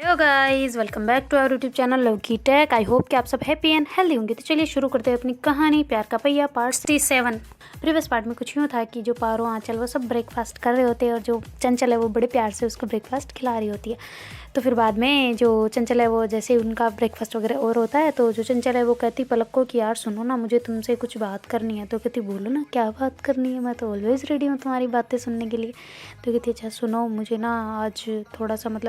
Hello guys, welcome back to our YouTube channel Lavki tech. I hope कि आप सब happy and healthy होंगे। तो चलिए शुरू करते हैं अपनी कहानी प्यार का पहिया पार्ट 67। प्रीवियस पार्ट में कुछ यूँ था कि जो पारो आंचल वो सब ब्रेकफास्ट कर रहे होते हैं और जो चंचल है वो बड़े प्यार से उसको ब्रेकफास्ट खिला रही होती है। तो फिर बाद में जो चंचल है वो जैसे उनका ब्रेकफास्ट वगैरह और होता है तो जो चंचल है वो कहती पलक को कि यार सुनो ना, मुझे तुमसे कुछ बात करनी है। तो कहती बोलो ना, क्या बात करनी है, मैं तो ऑलवेज़ रेडी हूँ तुम्हारी बातें सुनने के लिए। तो कहती अच्छा सुनो, मुझे ना आज थोड़ा सा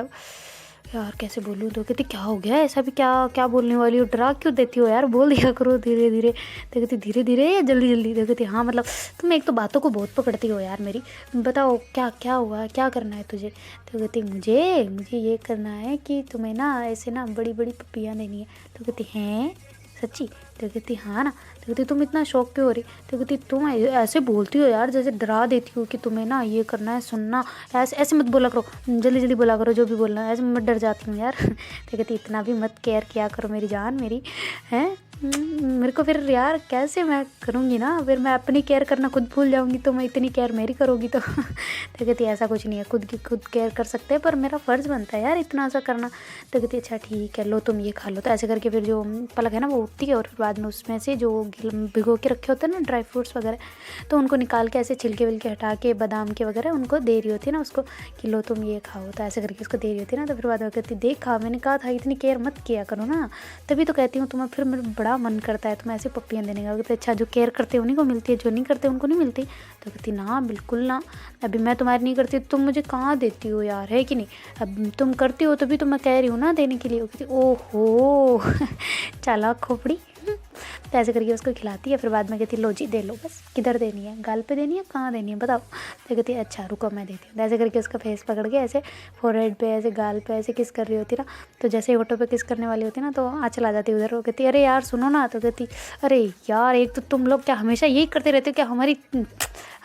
यार कैसे बोलूँ। तो कहती क्या हो गया, ऐसा भी क्या क्या बोलने वाली हो, डरा क्यों देती हो यार, बोल दिया करो धीरे धीरे। तो कहती धीरे धीरे या जल्दी जल्दी। तो कहती हाँ तुम एक तो बातों को बहुत पकड़ती हो यार मेरी, बताओ क्या क्या हुआ, क्या करना है तुझे। तो कहती मुझे मुझे ये करना है कि तुम्हें ना ऐसे ना बड़ी बड़ी पप्पियाँ देनी है। तो कहती हैं सच्ची। तो कहती हाँ ना। तो कहती तुम इतना शौक क्यों हो रही। तो कहती तुम ऐसे बोलती हो यार, जैसे डरा देती हो कि तुम्हें ना ये करना है, सुनना ऐसे ऐसे मत बोला करो, जल्दी जल्दी बोला करो जो भी बोलना है, ऐसे मैं डर जाती हूँ यार। तो कहती इतना भी मत केयर किया करो मेरी जान, मेरी है मेरे को फिर यार कैसे मैं करूँगी ना, फिर मैं अपनी केयर करना खुद भूल जाऊँगी तो मैं इतनी केयर मेरी करोगी तो। तो कहती ऐसा कुछ नहीं है, खुद की खुद केयर कर सकते हैं, पर मेरा फ़र्ज़ बनता है यार इतना सा करना। तो कहती अच्छा ठीक है, लो तुम ये खा लो। तो ऐसे करके फिर जो पलक है ना वो उठती है और फिर बाद में उसमें से जो भिगो के रखे होते हैं ना ड्राई फ्रूट्स वगैरह, तो उनको निकाल के ऐसे छिलके विलके हटा के बादाम के वगैरह उनको दे रही होती है ना उसको कि लो तुम ये खाओ। तो ऐसे करके उसको दे रही होती है ना। तो फिर बाद में कहती देखा, मैंने कहा था इतनी केयर मत किया करो ना, तभी तो कहती हूँ तुम्हें फिर मेरा बड़ा मन करता है तुम्हें ऐसे पप्पियाँ देने का। तो अच्छा जो केयर करते हैं उन्हीं को मिलती है, जो नहीं करते उनको नहीं मिलती। तो कहती ना बिल्कुल ना, अभी मैं तुम्हारी नहीं करती तुम मुझे कहाँ देती हो यार, है कि नहीं, अब तुम करती हो तभी तो मैं कह रही हूँ ना देने के लिए। कहती ओहो चालाक खोपड़ी। तो ऐसे करके उसको खिलाती है। फिर बाद में कहती लो जी दे लो, बस किधर देनी है, गाल पे देनी है, कहाँ देनी है बताओ। तो कहती है अच्छा रुको मैं देती हूँ। तो ऐसे करके उसका फेस पकड़ के ऐसे फोरहेड पे ऐसे गाल पे ऐसे किस कर रही होती ना। तो जैसे होठों पे किस करने वाली होती ना तो आँचल आ जाती उधर। वो कहती अरे यार सुनो ना। तो कहती अरे यार एक तो तुम लोग क्या हमेशा यही करते रहते हो क्या, हमारी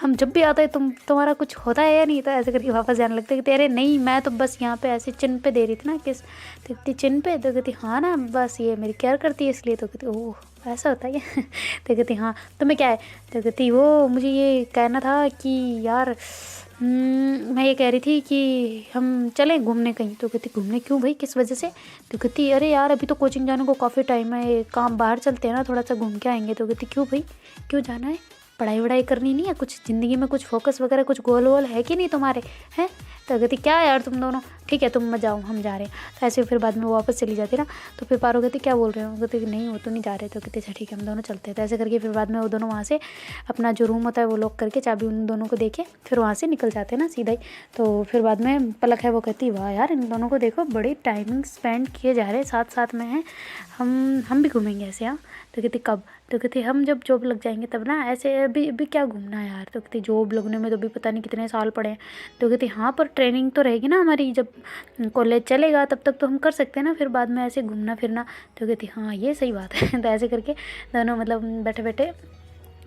हम जब भी आते हैं तुम्हारा कुछ होता है या नहीं। तो ऐसे करके वापस जाने लगते कि अरे नहीं मैं तो बस यहाँ पे ऐसे चिन पे दे रही थी ना किस। तो कहती चिन पे। तो कहती हाँ ना, बस ये मेरी केयर करती है इसलिए। तो कहती ओह ऐसा होता है क्या। तो कहती हाँ तुम्हें क्या है। तो कहती वो मुझे ये कहना था कि यार मैं ये कह रही थी कि हम चलें घूमने कहीं। तो कहती घूमने क्यों भाई, किस वजह से। तो कहती अरे यार अभी तो कोचिंग जाने को काफ़ी टाइम है, काम बाहर चलते हैं ना, थोड़ा सा घूम के आएंगे। तो कहती क्यों भाई, क्यों जाना है, पढ़ाई वढ़ाई करनी नहीं है, कुछ ज़िंदगी में कुछ फोकस वगैरह कुछ गोल वोल है कि नहीं तुम्हारे, हैं। तो कहती क्या यार तुम दोनों, ठीक है तुम मत जाओ हम जा रहे हैं। तो ऐसे फिर बाद में वो वापस चली जाती ना। तो फिर पारो कहती क्या बोल रहे हो। कहती नहीं वो तो नहीं जा रहे। तो कहती अच्छा ठीक है हम दोनों चलते हैं। तो ऐसे करके फिर बाद में वो दोनों वहाँ से अपना जो रूम होता है वो लॉक करके चाबी उन दोनों को देके फिर वहाँ से निकल जाते हैं ना सीधा ही। तो फिर बाद में पलक है वो कहती वाह यार इन दोनों को देखो बड़ी टाइमिंग स्पेंड किए जा रहे हैं, साथ साथ में हैं, हम भी घूमेंगे ऐसे। हाँ। तो कहती कब। तो कहती हम जब जॉब लग जाएंगे तब ना, ऐसे अभी अभी क्या घूमना है यार। तो कहती जॉब लगने में तो अभी पता नहीं कितने साल पड़े हैं। तो कहती हाँ पर ट्रेनिंग तो रहेगी ना हमारी, जब कॉलेज चलेगा तब तक तो हम कर सकते हैं ना फिर बाद में ऐसे घूमना फिरना। तो कहती हाँ ये सही बात है। तो ऐसे करके दोनों बैठे बैठे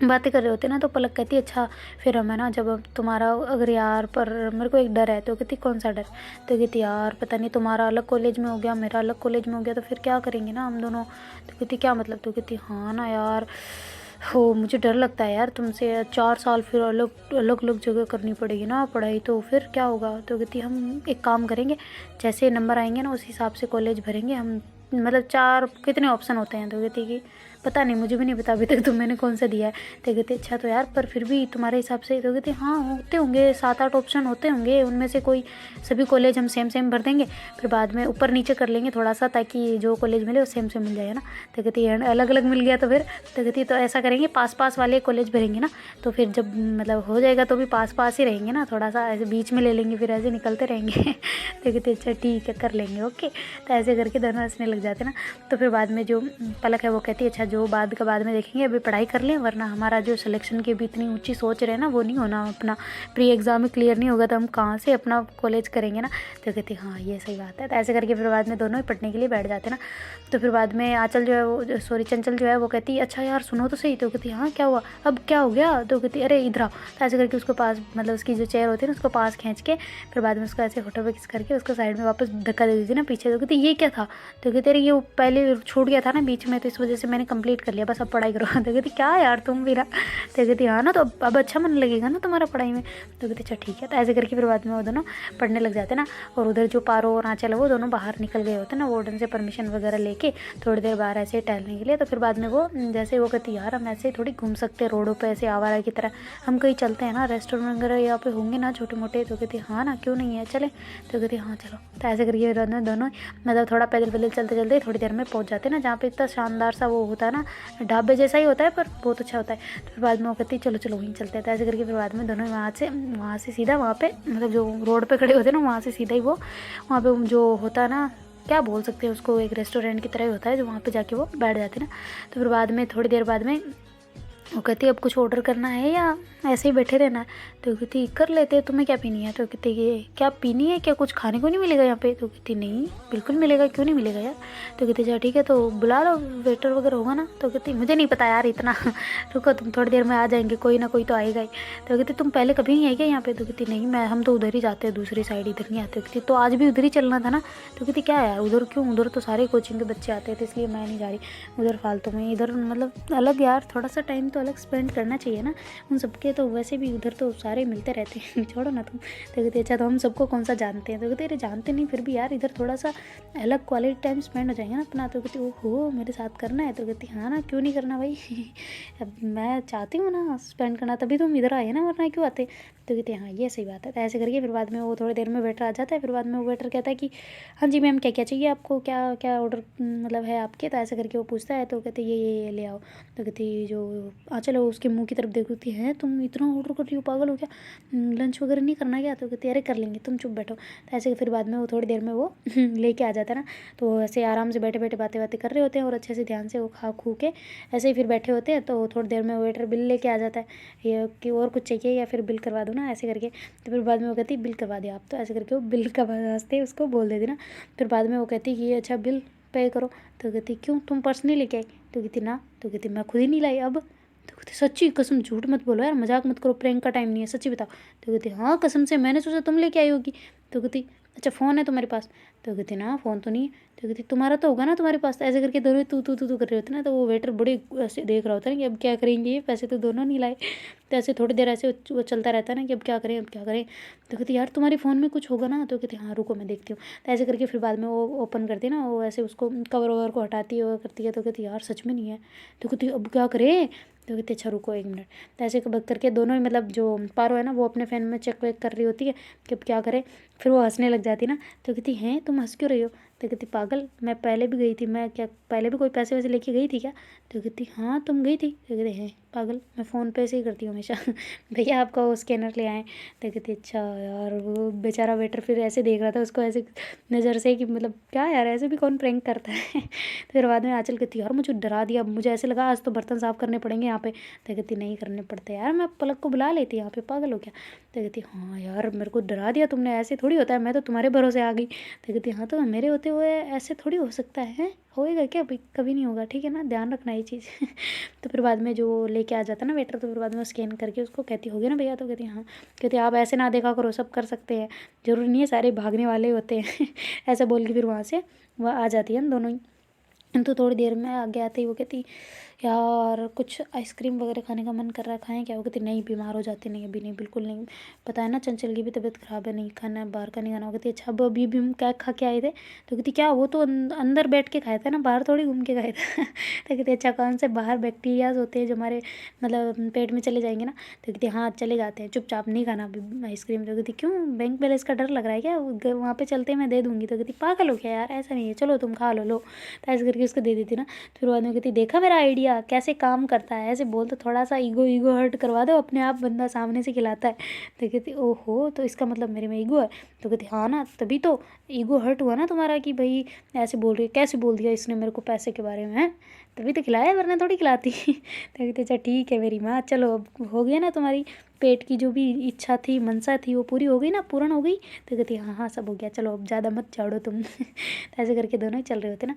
बातें कर रहे होते ना। तो पलक कहती अच्छा फिर हमें ना जब तुम्हारा अगर यार, पर मेरे को एक डर है। तो कहती कौन सा डर। तो कहती यार पता नहीं तुम्हारा अलग कॉलेज में हो गया, मेरा अलग कॉलेज में हो गया, तो फिर क्या करेंगे ना हम दोनों। तो कहती क्या मतलब। तो कहती हाँ ना यार हो मुझे डर लगता है यार तुमसे, 4 साल फिर अलग अलग अलग जगह करनी पड़ेगी ना पढ़ाई, तो फिर क्या होगा। तो कहती हम एक काम करेंगे, जैसे नंबर आएंगे ना उस हिसाब से कॉलेज भरेंगे हम, 4 कितने ऑप्शन होते हैं। तो कहती कि पता नहीं, मुझे भी नहीं पता अभी तक तो मैंने कौन सा दिया है। तो कहते अच्छा तो यार पर फिर भी तुम्हारे हिसाब से। तो कहते हाँ होते होंगे 7-8 ऑप्शन होते होंगे, उनमें से कोई सभी कॉलेज हम सेम सेम भर देंगे, फिर बाद में ऊपर नीचे कर लेंगे थोड़ा सा ताकि जो कॉलेज मिले वो सेम सेम मिल जाए ना। तो कहती अलग अलग मिल गया तो फिर। तो कहती तो ऐसा करेंगे पास पास वाले कॉलेज भरेंगे ना, तो फिर जब हो जाएगा तो भी पास पास ही रहेंगे ना, थोड़ा सा ऐसे बीच में ले लेंगे फिर ऐसे निकलते रहेंगे। तो कहते अच्छा ठीक है कर लेंगे ओके। तो ऐसे करके दोनों हंसने लग जाते ना। तो फिर बाद में जो पलक है वो कहती है अच्छा जो बाद का बाद में देखेंगे, अभी पढ़ाई कर लें वरना हमारा जो सिलेक्शन की भी इतनी ऊंची सोच रहे हैं ना वो नहीं होना, अपना प्री एग्ज़ाम में क्लियर नहीं होगा तो हम कहाँ से अपना कॉलेज करेंगे ना। तो कहती हाँ ये सही बात है। तो ऐसे करके फिर बाद में दोनों ही पढ़ने के लिए बैठ जाते ना। तो फिर बाद में आंचल जो है वो सॉरी चंचल जो है वो कहती अच्छा यार सुनो तो सही। तो कहती हाँ क्या हुआ, अब क्या हो गया। तो कहती अरे इधर आओ। तो ऐसे करके उसको पास उसकी जो चेयर होती है ना उसको पास खींच के फिर बाद में उसको ऐसे होठों पे किस करके उसको साइड में वापस धक्का दे देती ना पीछे। तो कहती ये क्या था। तो कहती अरे ये पहले छूट गया था ना बीच में, तो इस वजह से मैंने कंप्लीट कर लिया, बस अब पढ़ाई करो। तो कहती क्या यार तुम भी ना। तो कहती हाँ ना, तो अब अच्छा मन लगेगा ना तुम्हारा पढ़ाई में। तो कहती अच्छा ठीक है। तो ऐसे करके फिर बाद में वो दोनों पढ़ने लग जाते ना। और उधर जो पारो और आंचल वो दोनों बाहर निकल गए होते ना वार्डन से परमिशन वगैरह लेके थोड़ी देर बाहर ऐसे टहलने के लिए। तो फिर बाद में वो जैसे वो कहती यार हम ऐसे थोड़ी घूम सकते हैं रोडों पे ऐसे आवारा की तरह, हम कहीं चलते हैं ना, रेस्टोरेंट वगैरह यहाँ पे होंगे ना छोटे मोटे। तो कहती हाँ ना, क्यों नहीं है, चले। तो कहती हाँ चलो। तो ऐसे करके दोनों मतलब थोड़ा पैदल पैदल चलते चलते थोड़ी देर में पहुँच जाते ना जहाँ पे इतना शानदार सा वो होता है ना, ढाबे जैसा ही होता है पर बहुत अच्छा होता है। तो फिर बाद में वो कहती चलो चलो वहीं चलते हैं। तो ऐसे करके फिर बाद में दोनों वहाँ से सीधा वहाँ पे मतलब जो रोड पे खड़े होते हैं ना वहाँ से सीधा ही वो वहाँ पे जो होता है ना, क्या बोल सकते हैं उसको, एक रेस्टोरेंट की तरह ही होता है जो वहाँ पे जाके वो बैठ जाते हैं ना। तो फिर बाद में थोड़ी देर बाद में वो कहती अब कुछ ऑर्डर करना है या ऐसे ही बैठे रहना है। तो कहती कर लेते हैं, तुम्हें क्या पीनी है। तो कहती ये क्या पीनी है, क्या कुछ खाने को नहीं मिलेगा यहाँ पे। तो कहती नहीं बिल्कुल मिलेगा, क्यों नहीं मिलेगा यार। तो कहती अच्छा ठीक है तो बुला लो, वेटर वगैरह होगा ना। तो कहती मुझे नहीं पता यार इतना, रुको तुम थोड़ी देर में आ जाएंगे, कोई ना कोई तो आएगा ही। तो कहती तुम पहले कभी नहीं आई क्या यहाँ पे। तो कहती नहीं मैं हम तो उधर ही जाते हैं दूसरी साइड, इधर नहीं आते। कहती तो आज भी उधर ही चलना था ना। तो कहती क्या यार उधर क्यों, उधर तो सारे कोचिंग के बच्चे आते थे इसलिए मैं नहीं जा रही उधर फालतू में, इधर मतलब अलग यार थोड़ा सा टाइम तो अलग स्पेंड करना चाहिए ना उन सबके। तो वैसे भी उधर तो सारे मिलते रहते हैं, छोड़ो ना तुम। तो कहते अच्छा तो हम सबको कौन सा जानते हैं। तो कहते अरे जानते नहीं फिर भी यार इधर थोड़ा सा अलग क्वालिटी टाइम स्पेंड हो जाएगा ना अपना। तो कहती ओहो मेरे साथ करना है। तो कहती हाँ ना, क्यों नहीं करना भाई। अब मैं चाहती हूँ ना स्पेंड करना, तभी तुम इधर आए ना, वरना क्यों आते। तो कहते हाँ ये सही बात है। तो ऐसे करके फिर बाद में वो थोड़ी देर में वेटर आ जाता है। फिर बाद में वो वेटर कहता है कि हाँ जी मैम क्या क्या चाहिए आपको, क्या क्या ऑर्डर मतलब है आपके। तो ऐसे करके वो पूछता है। तो कहते ये ले आओ। तो कहती जो चलो उसके मुंह की तरफ देखती है, तुम इतना ऑर्डर कर रही हो, पागल हो क्या, लंच वगैरह नहीं करना क्या। तो कहती अरे कर लेंगे तुम चुप बैठो। तो ऐसे फिर बाद में वो थोड़ी देर में वो लेके आ जाता है ना। तो ऐसे आराम से बैठे बैठे बातें बातें कर रहे होते हैं और अच्छे से ध्यान से वो खा खू के ऐसे ही फिर बैठे होते हैं। तो थोड़ी देर में वेटर बिल लेके आ जाता है, ये कि और कुछ चाहिए या फिर बिल करवा दूँ ना, ऐसे करके। तो फिर बाद में वो कहती बिल करवा दिया आप। तो ऐसे करके वो बिल का वास्ते उसको बोल देती ना। फिर बाद में वो कहती कि अच्छा बिल पे करो। तो कहती क्यों तुम पर्स नहीं लेके आई। तो कहती ना। तो कहती मैं खुद ही नहीं लाई अब। तो कहती सच्ची कसम, झूठ मत बोलो यार, मजाक मत करो, प्रैंक का टाइम नहीं है, सच्ची बताओ। तो कहती हाँ कसम से, मैंने सोचा तुम लेके आई होगी। तो कहती अच्छा फ़ोन है तुम्हारे पास। तो कहती ना फ़ोन तो नहीं है। तो कहती तुम्हारा तो होगा ना तुम्हारे पास। तो ऐसे करके दोनों तू कर रहे होते ना। तो वो वेटर बड़े ऐसे देख रहा होता है ना कि अब क्या करेंगे ये, पैसे तो दोनों नहीं लाए। तो ऐसे थोड़ी देर ऐसे वो चलता रहता है ना कि अब क्या करें अब क्या करें। तो कहती यार तुम्हारे फ़ोन में कुछ होगा ना। तो कहती हाँ रुको मैं देखती हूँ। तो ऐसे करके फिर बाद में वो ओपन करती है ना, वो ऐसे उसको कवर ववर को हटाती है करती है। तो कहती यार सच में नहीं है। तो कहती अब क्या करें। तो कहती अच्छा रुको एक मिनट। तो ऐसे करके दोनों ही मतलब जो पारो है ना वो अपने फ़ोन में चेक वेक कर रही होती है कि अब क्या करें। फिर वो हंसने लग जाती ना। तो कहती हैं तुम हंस क्यों रही हो। तो कहती पागल मैं पहले भी गई थी, मैं क्या पहले भी कोई पैसे वैसे लेके गई थी क्या। तो कहती हाँ तुम गई थी। तो कहती हैं पागल मैं फ़ोन पे से ही करती हूँ हमेशा। भैया आपका वो स्कैनर ले आए। तो कहती अच्छा यार, वो बेचारा वेटर फिर ऐसे देख रहा था उसको ऐसे नज़र से कि मतलब क्या यार ऐसे भी कौन प्रैंक करता है। तो फिर बाद में आंचल कहती यार मुझे डरा दिया, मुझे ऐसे लगा आज तो बर्तन साफ़ करने पड़ेंगे यहाँ पे। तो कहती नहीं करने पड़ते यार, मैं पलक को बुला लेती यहाँ पे, पागल हो क्या। तो कहती हाँ यार मेरे को डरा दिया तुमने, ऐसे थोड़ी होता है, मैं तो तुम्हारे भरोसे आ गई। तो कहती हाँ तो मेरे होते हुए ऐसे थोड़ी हो सकता है, होएगा क्या भाई, कभी नहीं होगा, ठीक है ना, ध्यान रखना ये चीज़। तो फिर बाद में जो लेके आ जाता ना वेटर, तो फिर बाद में वो स्कैन करके उसको कहती हो गया ना भैया। तो कहती हाँ। कहती आप ऐसे ना देखा करो, सब कर सकते हैं, ज़रूरी नहीं है सारे भागने वाले होते हैं। ऐसा बोल के फिर वहाँ से वह आ जाती है ना दोनों ही। तो थोड़ी देर में आगे आते ही वो कहती यार कुछ आइसक्रीम वगैरह खाने का मन कर रहा है, खाएं क्या। वो कहती नहीं बीमार हो जाते, नहीं अभी नहीं, बिल्कुल नहीं, पता है ना चंचल की भी तबीयत ख़राब है, नहीं खाना बाहर का नहीं खाना। वो कहती अच्छा अब अभी भी हम क्या खा के आए थे। तो कहती क्या वो तो अंदर बैठ के खाया था ना, बाहर थोड़ी घूम के खाया था। तो कहती अच्छा कौन से बाहर बैक्टीरियाज होते हैं जो हमारे मतलब पेट में चले जाएंगे ना। तो कहती हाँ चले जाते हैं, चुपचाप नहीं खाना अभी आइसक्रीम। तो कहती क्यों बैंक बैलेंस का डर लग रहा है क्या, वहाँ पे चलते मैं दे दूँगी। तो कहती पागल हो क्या यार, ऐसा नहीं है, चलो तुम खा लो, लो। तो ऐसे करके उसको दे देती ना। फिर बाद में कहती देखा मेरा आइडिया कैसे काम करता है, ऐसे बोल तो थोड़ा सा ईगो हर्ट करवा दो, अपने आप बंदा सामने से खिलाता है। तो कहती ओहो तो इसका मतलब मेरे में ईगो है। तो कहती हाँ ना, तभी तो ईगो हर्ट हुआ ना तुम्हारा कि भाई ऐसे बोल रही है, कैसे बोल दिया इसने मेरे को पैसे के बारे में, है तभी तो खिलाया वरना थोड़ी खिलाती। तो कहती अच्छा ठीक है मेरी माँ, चलो अब हो गया ना तुम्हारी पेट की जो भी इच्छा थी मनसा थी वो पूरी हो गई ना, पूर्ण हो गई। तो कहती हाँ हाँ सब हो गया, चलो अब ज़्यादा मत झाड़ो तुम। तो ऐसे करके दोनों ही चल रहे होते ना।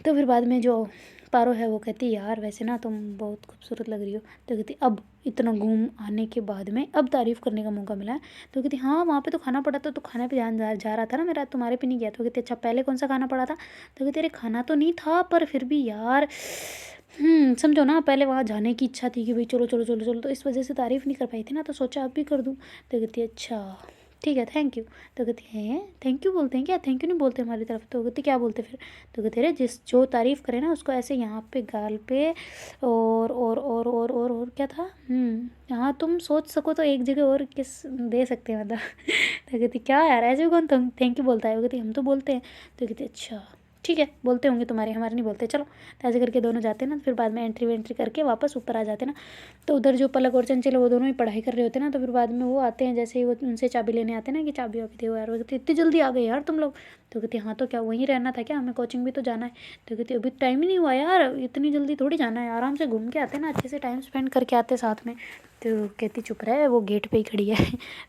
तो फिर बाद में जो पारो है वो कहती यार वैसे ना तुम बहुत खूबसूरत लग रही हो। तो कहती अब इतना घूम आने के बाद में अब तारीफ़ करने का मौका मिला है। तो कहती हाँ वहाँ पे तो खाना पड़ा था, तो खाने पे ध्यान जा रहा था ना मेरा, तुम्हारे पे नहीं गया। तो कहती अच्छा पहले कौन सा खाना पड़ा था। तो कहती अरे खाना तो नहीं था पर फिर भी यार समझो ना, पहले वहाँ जाने की इच्छा थी कि भाई चलो चलो चलो चलो, तो इस वजह से तारीफ़ नहीं कर पाई थी ना, तो सोचा अब भी कर दूँ। तो कहती है अच्छा ठीक है, थैंक यू। तो कहती है थैंक यू बोलते हैं क्या? थैंक यू नहीं बोलते हमारी तरफ। तो कहती क्या बोलते फिर? तो कहते अरे जिस जो तारीफ़ करे ना उसको ऐसे यहाँ पे गाल पे और क्या था? हाँ तुम सोच सको तो एक जगह और किस दे सकते हैं मतलब। तो कहती क्या यार, ऐसे भी कौन थैंक यू बोलता है? वो कहती हम तो बोलते हैं। तो कहती अच्छा ठीक है, बोलते होंगे तुम्हारे, हमारे नहीं बोलते, चलो। तो ऐसे करके दोनों जाते हैं ना, फिर बाद में एंट्री वेंट्री करके वापस ऊपर आ जाते हैं ना। तो उधर जो पलक और चंचल वो दोनों ही पढ़ाई कर रहे होते हैं ना, तो फिर बाद में वो आते हैं, जैसे ही वो उनसे चाबी लेने आते हैं ना कि चाबी वाबी दो यार। वो कहते इतनी जल्दी आ गए यार तुम लोग। तो कहती हाँ तो क्या वहीं रहना था क्या, हमें कोचिंग भी तो जाना है। तो कहती अभी टाइम ही नहीं हुआ यार, इतनी जल्दी थोड़ी जाना है, आराम से घूम के आते हैं ना, अच्छे से टाइम स्पेंड करके आते हैं साथ में। तो कहती चुप रहे, वो गेट पे ही खड़ी है।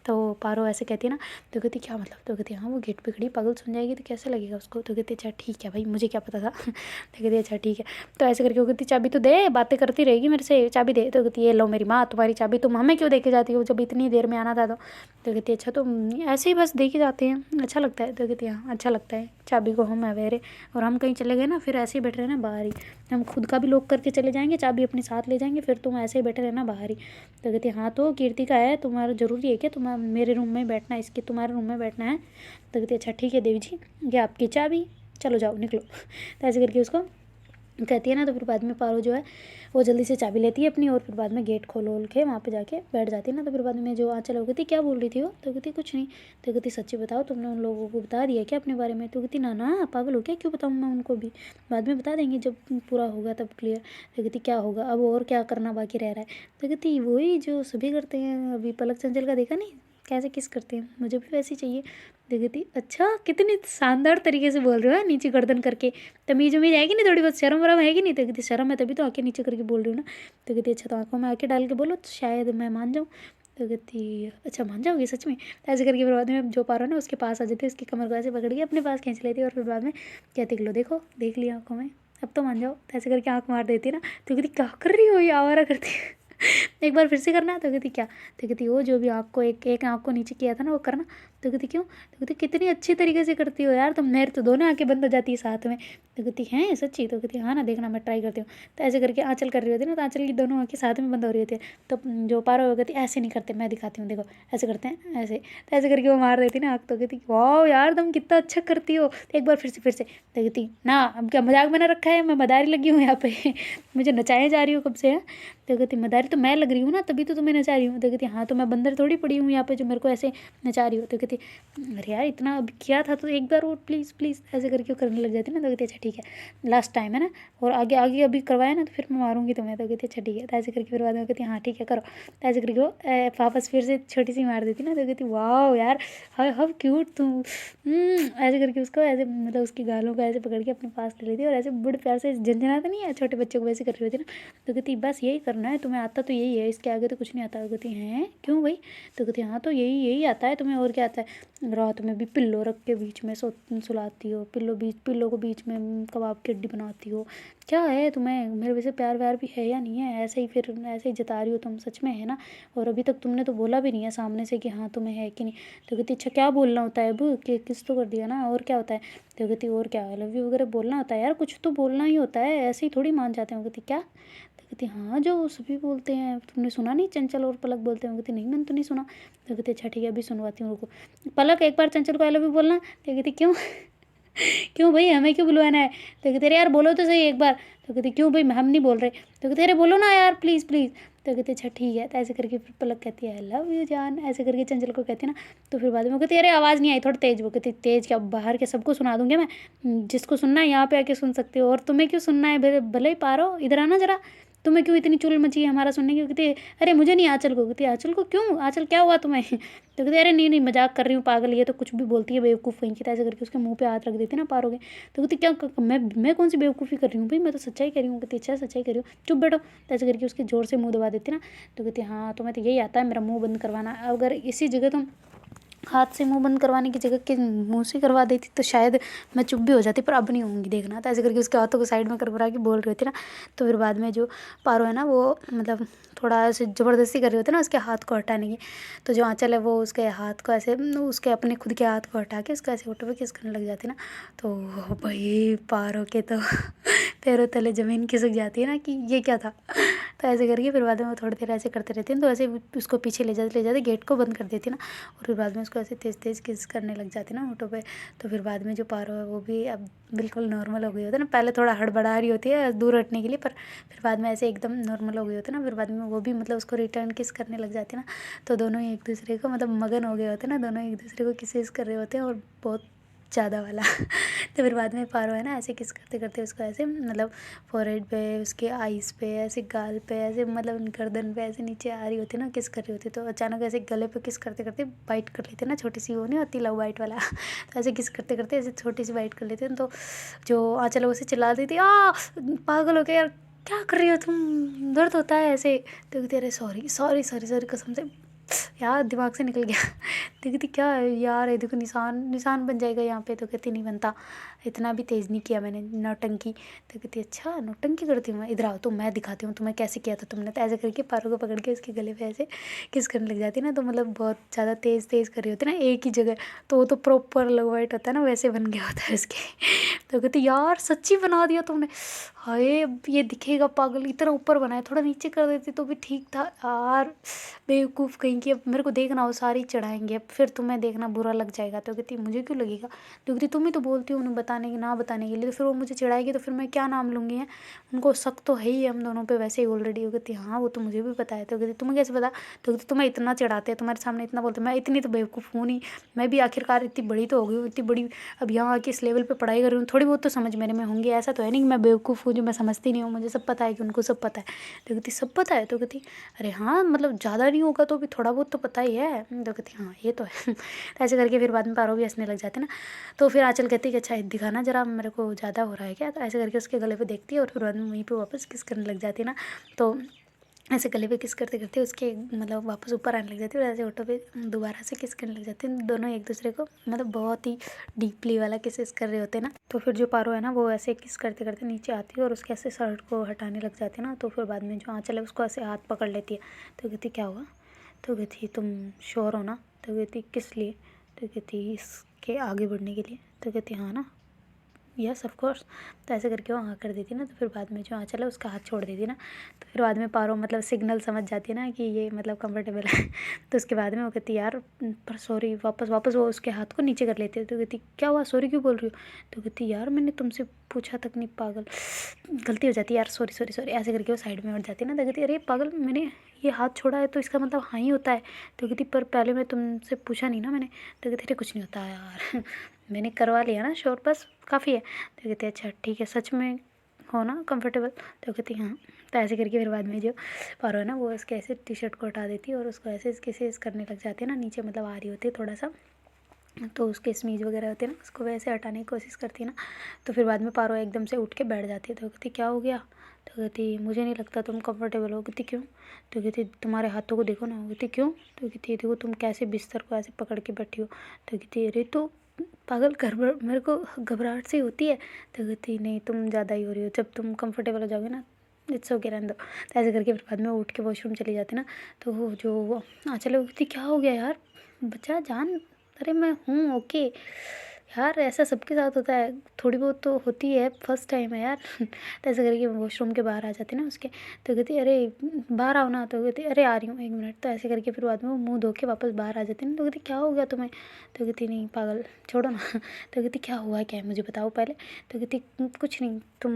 तो पारो ऐसे कहती है ना। तो कहती क्या मतलब? तो कहती हाँ वो गेट पे खड़ी, पागल सुन जाएगी तो कैसे लगेगा उसको। तो कहती अच्छा ठीक है भाई, मुझे क्या पता था। तो कहती अच्छा ठीक है। तो ऐसे करके वो कहती चाबी तो दे, बातें करती रहेगी मेरे से, चाबी दे। तो कहती ये लो मेरी माँ तुम्हारी चाबी, तुम हमें क्यों दे के जाती हो जब इतनी देर में आना था। तो कहती अच्छा तो ऐसे ही बस दे के जाते हैं, अच्छा लगता है। तो कहती हाँ अच्छा लगता है, चाबी को हम अवेयर, और हम कहीं चले गए ना फिर ऐसे ही बैठे रहना बाहर ही, हम खुद का भी लॉक करके चले जाएंगे, चाबी अपने साथ ले जाएंगे, फिर तुम ऐसे ही बैठे रहना बाहर ही। तो कहती हाँ तो कीर्ति का है, तुम्हारा ज़रूरी है क्या तुम मेरे रूम में बैठना है, इसके तुम्हारे रूम में बैठना है। तो कहती अच्छा ठीक है देवी जी, ये आपकी चाबी, चलो जाओ निकलो। तो ऐसे करके उसको कहती है ना। तो फिर बाद में पारो जो है वो जल्दी से चाबी लेती है अपनी, और फिर बाद में गेट खोल के वहाँ पे जाके बैठ जाती है ना। तो फिर बाद में जो आँचल हो कहती क्या बोल रही थी वो? तो कहती कुछ नहीं। तो कहती सच्ची बताओ, तुमने उन लोगों को बता दिया क्या अपने बारे में? तो कहती ना ना पागल हो क्या, क्यों बताऊँ मैं उनको भी, बाद में बता देंगे जब पूरा होगा तब क्लियर। तो कहती क्या होगा अब, और क्या करना बाकी रह रहा है? तो कहती वही जो सभी करते हैं, अभी पलक चंचल का देखा नहीं कैसे किस करते हैं, मुझे भी वैसे ही चाहिए। तो कहती अच्छा कितनी शानदार तरीके से बोल रहे हो, नीचे गर्दन करके, तमीज़ उमीज़ है कि नहीं, थोड़ी बहुत शर्म वरम है कि नहीं? तो कहती शर्म है तभी तो आँखें नीचे करके बोल रही हूँ ना। तो कहती अच्छा तो आँखों में आँखें डाल के बोलो तो शायद मैं मान जाऊँ। तो कहती अच्छा मान जाओगी सच में? तो ऐसे करके फिर बाद में जो पारो ना उसके पास आ जाती है, उसकी कमर को ऐसे पकड़ के अपने पास खींच लेती है, और फिर बाद में कहती लो देखो देख लिया आँखों में, अब तो मान जाओ। तो ऐसे करके आँख मार देती है ना। तो कहती क्या कर रही हो, ये आवारा करती है। एक बार फिर से करना। तो कहती क्या? तो कहती वो जो भी आँख को एक एक आँख को नीचे किया था ना वो करना। तो कहती क्यों? तो कहती कितनी अच्छी तरीके से करती हो यार तुम, मेरे तो दोनों आँखें बंद हो जाती है साथ में। तो कहती हैं सच्ची? तो कहती हाँ ना देखना मैं ट्राई करती हूँ। तो ऐसे करके आँचल कर रही होती है ना, तो आँचल की दोनों आँखें साथ में बंद हो रही होती है। तो जो पारो हो कहती ऐसे नहीं करते, मैं दिखाती हूँ देखो, ऐसे करते हैं ऐसे। तो ऐसे करके वो मार देती ना आँख। तो कहती वाह यार तुम कितना अच्छा करती हो। तो एक बार फिर से। तो कहती ना अब क्या मजाक बना रखा है, मैं मदारी लगी हूँ यहाँ पे। मुझे नचाए जा रही हूँ कब से है। तो कहती मदारी तो मैं लग रही हूँ ना, तभी तो तुम्हें नचा रही हूँ। तो कहती हाँ तो मैं बंदर थोड़ी पड़ी हूँ यहाँ पे जो मेरे को ऐसे नचा रही हो। तो कहती अरे यार इतना अभी किया था तो एक बार वो प्लीज़ प्लीज़ ऐसे करके वो करने लग जाती ना। तो कहती अच्छा ठीक है लास्ट टाइम है ना, और आगे आगे अभी करवाया ना तो फिर मैं मारूंगी तुम्हें। तो कहती अच्छा ठीक है। तो ऐसे करके फिर बाद में कहती हाँ ठीक है करो। तो ऐसे करके वो वापस फिर से छोटी सी मार देती ना। तो कहती वाह यार हाउ क्यूट तुम। ऐसे करके उसको ऐसे मतलब उसकी गालों को ऐसे पकड़ के अपने पास ले लेती, और ऐसे बड़े प्यार से झंझनाते नहीं है छोटे बच्चों को वैसे कर रही होती ना। तो कहती बस यही करना है तुम्हें, आता तो यही है, इसके आगे तो कुछ नहीं आता। कहती हैं क्यों भाई? तो कहती हाँ तो यही यही आता है तुम्हें, और क्या आता है? रात में भी पिल्लो रख के बीच में सुलाती हो, पिल्लो को बीच में कबाब की हड्डी बनाती हो, क्या है तुम्हें? मेरे वैसे प्यार व्यार भी है या नहीं है? ऐसे ही फिर ऐसे ही जता रही हो तुम, सच में है ना? और अभी तक तुमने तो बोला भी नहीं है सामने से कि हाँ तुम्हें है कि नहीं। तो कहती अच्छा क्या बोलना होता है अब, कि किस तो कर दिया ना, और क्या होता है? तो कहती और क्या, आई लव यू वगैरह बोलना होता है यार, कुछ तो बोलना ही होता है, ऐसे ही थोड़ी मान जाते हैं। कहती क्या? तो कहती हाँ जो सभी बोलते हैं, तुमने सुना नहीं चंचल और पलक बोलते हैं? कहती नहीं मैंने तो नहीं सुना। तो कहती अच्छा ठीक है अभी सुनवाती हूँ रुको। पलक एक बार चंचल को आई लव यू बोलना। तो कहती क्यों? क्यों भाई हमें क्यों बुलवाना है? तो कहते अरे यार बोलो तो सही एक बार। तो कहती क्यों भाई हम नहीं बोल रहे। तो कहते अरे बोलो ना यार प्लीज़ प्लीज़। तो कहते अच्छा ठीक है। तो ऐसे करके फिर पलक कहती है आई लव यू जान, ऐसे करके चंचल को कहती है ना। तो फिर बाद में वो कहती है अरे आवाज़ नहीं आई थोड़ा तेज। वो कहती तेज क्या, बाहर के सबको सुना दूंगी मैं, जिसको सुनना है यहाँ पे आके सुन सकते हो, और तुम्हें क्यों सुनना है? भले ही पारो इधर आना जरा, तुम्हें क्यों इतनी चुल मची है हमारा सुनने की? कहती अरे मुझे नहीं आँचल को। कहती आँचल को क्यों? आँचल क्या हुआ तुम्हें? तो कहती अरे नहीं नहीं मजाक कर रही हूँ पागल, ये तो कुछ भी बोलती है बेवकूफ़ कहीं की। तो ऐसे करके उसके मुंह पे हाथ रख देती ना पारोगे। तो कहती क्या मैं कौन सी बेवकूफ़ी कर रही हूँ भाई, मैं तो सच्चाई कह रही हूँ। कहती अच्छा सच्चाई कर रही हूँ, चुप बैठो। तो ऐसे करके उसके जोर से मुँह दबा देती ना। तो कहती हाँ तुम्हें तो यही आता है मेरा मुँह बंद करवाना, अगर इसी जगह तुम हाथ से मुंह बंद करवाने की जगह के मुंह से करवा देती तो शायद मैं चुप भी हो जाती, पर अब नहीं होंगी देखना। तो ऐसे करके उसके हाथों को साइड में करवा के बोल रही थी ना। तो फिर बाद में जो पारो है ना वो मतलब थोड़ा ऐसे ज़बरदस्ती कर रहे होते ना उसके हाथ को हटाने की। तो जो आँचल है वो उसके हाथ को ऐसे उसके अपने खुद के हाथ को हटा के उसको ऐसे होठों पे किस करने लग जाती ना। तो भाई पारो के तो पैरों तले ज़मीन खिसक जाती है ना कि ये क्या था। तो ऐसे करके फिर बाद में वो थोड़ी देर ऐसे करते रहते हैं, तो ऐसे उसको पीछे ले जाते गेट को बंद कर देती ना, और फिर बाद में उसको ऐसे तेज़ तेज़ किस करने लग जाती ना होठों पे। तो फिर बाद में जो पारो है वो भी अब बिल्कुल नॉर्मल हो गई होती है ना, पहले थोड़ा हड़बड़ा रही होती है दूर हटने के लिए, पर फिर बाद में ऐसे एकदम नॉर्मल हो गई होती है ना, फिर बाद में वो भी मतलब उसको रिटर्न किस करने लग जाती है ना। तो दोनों ही एक दूसरे को मतलब मगन हो गए होते हैं ना, दोनों एक दूसरे को किस कर रहे होते हैं, और बहुत ज़्यादा वाला। तो फिर बाद में पारो है ना ऐसे किस करते करते उसको ऐसे मतलब फोरहेड पे, उसके आईज़ पे, ऐसे गाल पे, ऐसे मतलब गर्दन पे ऐसे नीचे आ रही होती है ना, किस कर रही होती है। तो अचानक ऐसे गले पे किस करते करते बाइट कर लेते हैं ना, छोटी सी वो नहीं होती लव बाइट वाला। तो ऐसे किस करते करते ऐसे छोटी सी बाइट कर लेते हैं। तो जो आँचल उसे चिल्ला देती, आ पागल हो गया यार, क्या कर रही हो तुम, दर्द होता है ऐसे। तो कहती अरे सॉरी सॉरी सॉरी सॉरी, कसम से यार दिमाग से निकल गया। तो कहती क्या है यार, ये देखो निशान निशान बन जाएगा यहाँ पे। तो कहती नहीं बनता, इतना भी तेज़ नहीं किया मैंने, नौटंकी। तो कहती अच्छा नौटंकी करती हूँ मैं, इधर आओ तो मैं दिखाती हूँ तुम्हें कैसे किया था तुमने। तो ऐसे करके पारो को पकड़ के उसके गले पे ऐसे किस करने लग जाती है ना। तो मतलब बहुत ज़्यादा तेज़ तेज़ कर रही होती है ना एक ही जगह, तो वो तो प्रॉपर लव वाइट होता है ना, वैसे बन गया होता है उसके। तो कहती यार सच्ची बना दिया तुमने, हाय अब ये दिखेगा पागल, इतना ऊपर बनाया, थोड़ा नीचे कर देती तो भी ठीक था यार, बेवकूफ़ कहीं की। अब मेरे को देखना वो सारी चढ़ाएंगे, अब फिर तुम्हें देखना बुरा लग जाएगा। तो कहती मुझे क्यों लगेगा, तो कहती तुम ही तो बोलती हो उन्हें बताने की ना बताने के लिए, तो फिर वो मुझे चिढ़ाएगी तो फिर मैं क्या नाम लूँगी है, उनको शक तो है ही हम दोनों पे वैसे ही ऑलरेडी। वो कहती हाँ वो तो मुझे भी पता है। तो कहती तुम्हें कैसे पता, तो कहती तुम्हें इतना चिढ़ाते हैं, तुम्हारे सामने इतना बोलते, मैं इतनी तो बेवकूफ़ हूँ नहीं, मैं भी आखिरकार इतनी बड़ी तो हो गई हूँ, इतनी बड़ी अब यहाँ आके इस लेवल पे पढ़ाई कर रही हूँ, थोड़ी बहुत तो समझ मेरे में होंगी, ऐसा तो है नहीं कि मैं बेवकूफ़ हूँ जो मैं समझती नहीं हूँ, मुझे सब पता है कि उनको सब पता है। तो कहती सब पता है, तो कहती अरे हाँ मतलब ज़्यादा नहीं होगा तो भी थोड़ा बहुत तो पता ही है। तो कहती हाँ ये तो है। तो ऐसे करके फिर बाद में पारो भी हंसने लग जाते ना। तो फिर आँचल कहती कि अच्छा दिखाना जरा, मेरे को ज़्यादा हो रहा है क्या। तो ऐसे करके उसके गले पे देखती है और फिर बाद में वहीं पे वापस किस करने लग जाती है ना। तो ऐसे गले पे किस करते करते उसके मतलब वापस ऊपर आने लग जाती है, और ऐसे होठों पे दोबारा से किस करने लग जाते हैं दोनों एक दूसरे को, मतलब बहुत ही डीपली वाला किसेस कर रहे होते हैं ना। तो फिर जो पारो है ना वो ऐसे किस करते करते नीचे आती है और उसके ऐसे शर्ट को हटाने लग जाती है ना। तो फिर बाद में जो आँचल है उसको ऐसे हाथ पकड़ लेती है। तो कहती क्या हुआ, तो कहती तुम श्योर हो ना। तो कहती किस लिए, तो कहती इसके आगे बढ़ने के लिए। तो कहती हाँ ना, यस ऑफ कोर्स। तो ऐसे करके वो हाँ कर देती ना। तो फिर बाद में जो आँचल है उसका हाथ छोड़ देती ना। तो फिर बाद में पारो मतलब सिग्नल समझ जाती है ना कि ये मतलब कंफर्टेबल है। तो उसके बाद में वो कहती यार पर सॉरी, वापस वापस वो उसके हाथ को नीचे कर लेती है। तो कहती क्या हुआ, सॉरी क्यों बोल रही हो। तो कहती यार मैंने तुमसे पूछा तक नहीं, पागल गलती हो जाती है यार, सॉरी सॉरी सॉरी। ऐसे करके वो साइड में उठ जाती है ना। तो कहती अरे पागल मैंने ये हाथ छोड़ा है तो इसका मतलब हाँ ही होता है। तो कहती पर पहले मैं तुमसे पूछा नहीं ना मैंने। तो कहती अरे कुछ नहीं होता यार, मैंने करवा लिया ना श्योर, बस काफ़ी है। तो कहते अच्छा ठीक है, सच में हो ना कंफर्टेबल। तो कहती हाँ। तो ऐसे करके फिर बाद में जो पारो है ना वो उसके ऐसे टी शर्ट को हटा देती है और उसको ऐसे किसे करने लग जाती है ना, नीचे मतलब आ रही होती है थोड़ा सा, तो उसके स्मीज वगैरह होते हैं ना उसको वैसे हटाने की कोशिश करती है ना। तो फिर बाद में पारो एकदम से उठ के बैठ जाती है। तो कहती क्या हो गया। तो कहती मुझे नहीं लगता तुम कंफर्टेबल हो। कहती क्यों। तो कहती तुम्हारे हाथों को देखो ना। कहती क्यों। तो कहती देखो तुम कैसे बिस्तर को ऐसे पकड़ के बैठी हो। तो कहती अरे तो पागल गड़बड़, मेरे को घबराहट सी होती है। तो कहती नहीं तुम ज़्यादा ही हो रही हो, जब तुम कंफर्टेबल हो जाओगे ना इट्स ओके रहने दो। तो ऐसे करके फिर बाद में उठ के वॉशरूम चली जाती ना। तो वो जो आँचल है वो कहती क्या हो गया यार बच्चा जान, अरे मैं हूँ ओके यार, ऐसा सबके साथ होता है, थोड़ी बहुत तो होती है, फर्स्ट टाइम है यार। तो ऐसे करके वॉशरूम के बाहर आ जाते ना उसके। तो कहती अरे बाहर आओ ना। तो कहती अरे आ रही हूँ एक मिनट। तो ऐसे करके फिर बाद में वो मुँह धो के वापस बाहर आ जाती ना। तो कहती क्या हो गया तुम्हें। तो कहती नहीं पागल छोड़ो ना। तो कहती क्या हुआ क्या है मुझे बताओ पहले। तो कहती कुछ नहीं, तुम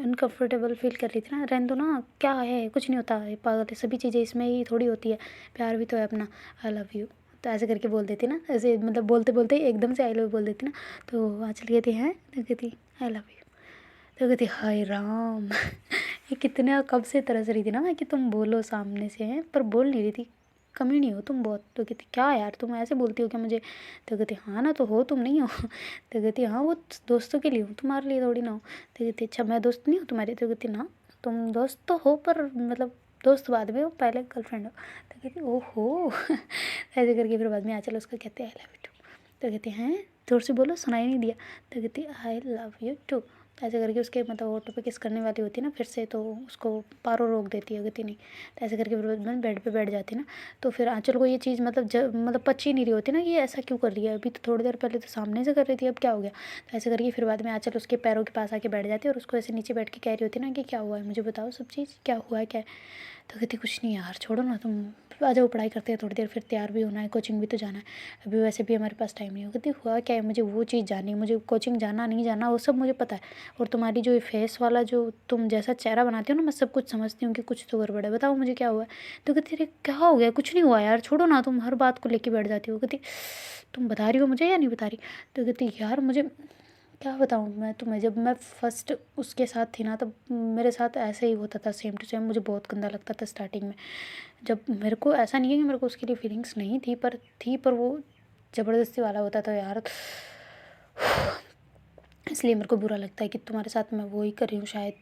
अनकम्फर्टेबल फील कर रही थी ना, रहने दो ना, क्या है कुछ नहीं होता है, पागल है, सभी चीज़ें इसमें ही थोड़ी होती है, प्यार भी तो है अपना, आई लव यू। तो ऐसे करके बोल देती ना, ऐसे मतलब बोलते बोलते ही एकदम से आई लव बोल देती ना। तो आँचल कहती हैं, तो कहती आई लव यू। तो कहती हाय राम। ये कितना कब से तरस रही थी ना मैं कि तुम बोलो सामने से हैं, पर बोल नहीं रही थी, कमी नहीं हो तुम बहुत। तो कहती क्या यार तुम ऐसे बोलती हो क्या मुझे। तो कहती हाँ ना तो हो, तुम नहीं हो। तो कहती हाँ वो दोस्तों के लिए हूँ, तुम्हारे लिए थोड़ी ना हो। तो कहती अच्छा मैं दोस्त नहीं हूँ तुम्हारी। तो कहती ना तुम दोस्त तो हो पर मतलब दोस्त बाद में हो, पहले गर्लफ्रेंड हो। तो कहती ओहो। ऐसे करके फिर बाद में आँचल उसका कहते हैं आई लव यू टू। तो कहते हैं जोर से बोलो, सुनाई नहीं दिया। तो कहती आई लव यू टू। ऐसे करके उसके मतलब होठो पे किस करने वाली होती है ना फिर से, तो उसको पारो रोक देती है, कहती नहीं। तो ऐसे करके फिर मैं बेड पे बैठ जाती ना। तो फिर आंचल को ये चीज़ मतलब पच ही नहीं रही होती ना कि ये ऐसा क्यों कर रही है, अभी तो थोड़ी देर पहले तो सामने से कर रही थी, अब क्या हो गया। तो ऐसे करके फिर बाद में आंचल उसके पैरों के पास आके बैठ जाती है और उसको ऐसे नीचे बैठ के कह रही होती ना कि क्या हुआ है, मुझे बताओ सब चीज़, क्या हुआ है क्या है। तो कहती कुछ नहीं यार, छोड़ो ना तुम, आ जाओ पढ़ाई करते हैं थोड़ी देर, फिर तैयार भी होना है, कोचिंग भी तो जाना है, अभी वैसे भी हमारे पास टाइम नहीं हो। कहती हुआ क्या है, मुझे वो चीज़ जाननी है, मुझे कोचिंग जाना नहीं जाना वो सब मुझे पता है, और तुम्हारी जो ये फेस वाला जो तुम जैसा चेहरा बनाती हो ना, मैं सब कुछ समझती हूँ कि कुछ तो गड़बड़ है, बताओ मुझे क्या हुआ है। तो कहती अरे क्या हो गया, कुछ नहीं हुआ यार, छोड़ो ना, तुम हर बात को लेके बैठ जाती हो। कहती तुम बता रही हो मुझे या नहीं बता रही। तो कहती यार मुझे क्या बताऊँ मैं तुम्हें, जब मैं फर्स्ट उसके साथ थी ना तब मेरे साथ ऐसे ही होता था सेम टू सेम, मुझे बहुत गंदा लगता था स्टार्टिंग में। जब मेरे को ऐसा नहीं है कि मेरे को उसके लिए फीलिंग्स नहीं थी, पर वो ज़बरदस्ती वाला होता था यार, इसलिए मेरे को बुरा लगता है कि तुम्हारे साथ मैं वो ही कर रही हूँ शायद,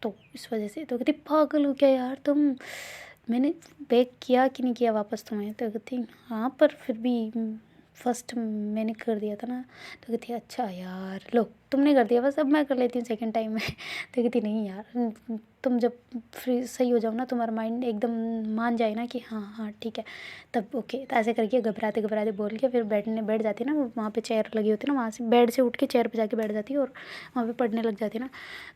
तो इस वजह से। तो कहती पागल हो क्या यार तुम, मैंने बेक किया कि नहीं किया वापस तुम्हें। तो कहती हाँ पर फिर भी फर्स्ट मैंने कर दिया था ना। तो कहती अच्छा यार लो तुमने कर दिया, बस अब मैं कर लेती हूँ सेकंड टाइम में। तो कहती नहीं यार, तुम जब फ्री सही हो जाओ ना, तुम्हारा माइंड एकदम मान जाए ना कि हाँ हाँ ठीक है, तब ओके। तो ऐसे करके घबराते घबराते बोल के फिर बैठ जाती ना, वहाँ पे चेयर लगी होती ना, वहाँ से बेड से उठ के चेयर पे जाके बैठ जाती और वहाँ पे पढ़ने लग जाती ना।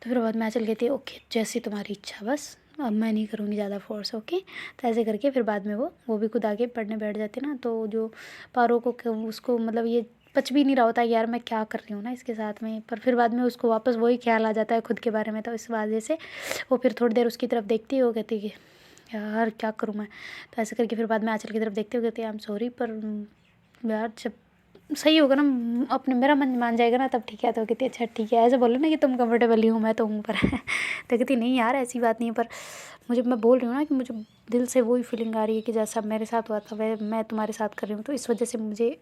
तो फिर बाद में चल कहती ओके जैसी तुम्हारी इच्छा, बस अब मैं नहीं करूँगी ज़्यादा फोर्स, ओके। तो ऐसे करके फिर बाद में वो भी खुद आके पढ़ने बैठ जाती ना। तो जो पारो को उसको मतलब ये पच भी नहीं रहा होता यार मैं क्या कर रही हूँ ना इसके साथ में, पर फिर बाद में उसको वापस वही ख्याल आ जाता है खुद के बारे में। तो इस वजह से वो फिर थोड़ी देर उसकी तरफ देखती है, वो कहती है कि यार क्या करूँ मैं। तो ऐसे करके फिर बाद में आंचल की तरफ देखते हो, कहती है आई एम सॉरी, पर यार जब सही होगा ना, अपने मेरा मन मान जाएगा ना तब ठीक है। तो कहती अच्छा ठीक है, ऐसे बोलो ना कि तुम कंफर्टेबल ही हो, मैं तो हूँ पर। तो कहती नहीं यार ऐसी बात नहीं है, पर मुझे मैं बोल रही हूँ ना कि मुझे दिल से वही फीलिंग आ रही है कि जैसा मेरे साथ हुआ था वह मैं तुम्हारे साथ कर रही हूँ, तो इस वजह से मुझे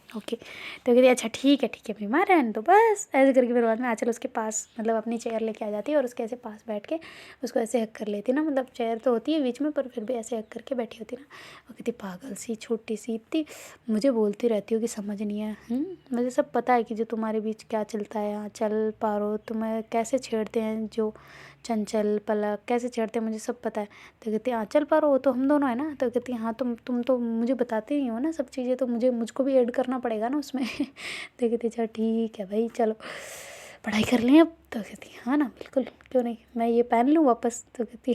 ओके। तो कहती अच्छा ठीक है बीमार रहने दो बस। ऐसे करके फिर बाद में आंचल उसके पास मतलब अपनी चेयर लेके आ जाती है और उसके ऐसे पास बैठ के उसको ऐसे हक कर लेती ना, मतलब चेयर तो होती है बीच में पर फिर भी ऐसे हक करके बैठी होती ना। वो कहती पागल सी छोटी सी इतनी मुझे बोलती रहती हो कि समझ नहीं है। मुझे सब पता है कि जो तुम्हारे बीच क्या चलता है, आंचल पारो तुम्हें कैसे छेड़ते हैं, जो चंचल पलक कैसे छेड़ते हैं, मुझे सब पता है। तो कहती आंचल पारो वो तो हम दोनों है ना। तो कहती हाँ तुम तो मुझे बताते ही हो ना सब चीज़ें, तो मुझको भी ऐड करना पड़ेगा ना उसमें। तो कहती अच्छा ठीक है भाई चलो पढ़ाई कर लें अब। तो कहती हाँ ना बिल्कुल क्यों नहीं, मैं ये पहन लूँ वापस। तो कहती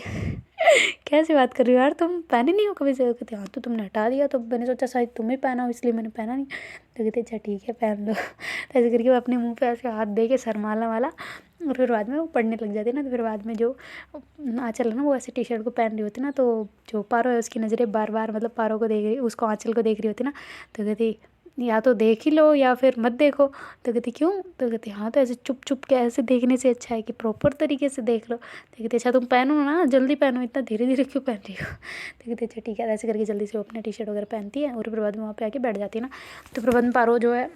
कैसी बात कर रही हो यार, तुम पहने नहीं हो कभी से। कहती हाँ तो तुमने हटा दिया तो मैंने सोचा शायद तुम्हें पहना हो इसलिए मैंने पहना नहीं। तो कहती अच्छा ठीक है पहन लो। तो ऐसे करके वो अपने मुँह पे ऐसे हाथ दे के शर्माला वाला, और फिर बाद में वो पढ़ने लग जाती है ना। तो फिर बाद में जो आंचल है ना वो ऐसे टी शर्ट को पहन रही होती ना, तो जो पारो है उसकी नज़रें बार बार मतलब पारो को देख रही, उसको आंचल को देख रही होती ना। तो कहती या तो देख ही लो या फिर मत देखो। तो कहती क्यों। तो कहती हाँ तो ऐसे चुप चुप के ऐसे देखने से अच्छा है कि प्रॉपर तरीके से देख लो। तो कहती अच्छा तुम पहनो ना जल्दी पहनो, इतना धीरे धीरे क्यों पहन रही हो। तो कहती अच्छा ठीक है। ऐसे करके जल्दी से वो अपने टी शर्ट वगैरह पहनती है और फिर बाद में वहाँ पे आके बैठ जाती है ना। तो फिर बाद में पारो जो है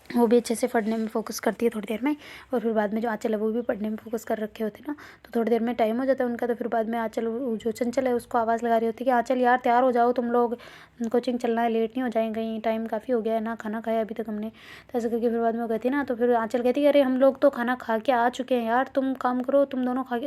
वो भी अच्छे से पढ़ने में फोकस करती है थोड़ी देर में, और फिर बाद में जो आंचल है वो भी पढ़ने में फोकस कर रखे होते ना। तो थोड़ी देर में टाइम हो जाता है उनका। तो फिर बाद में आंचल जो चंचल है उसको आवाज़ लगा रही होती है कि आंचल यार तैयार हो जाओ तुम लोग, कोचिंग चलना है, लेट नहीं हो जाएंगे कहीं, टाइम काफ़ी हो गया है ना, खाना खाया अभी तक हमने। तो ऐसे करके फिर बाद में वो कहती है ना। तो फिर आंचल कहती है अरे हम लोग तो खाना खा के आ चुके हैं यार, तुम काम करो तुम दोनों खा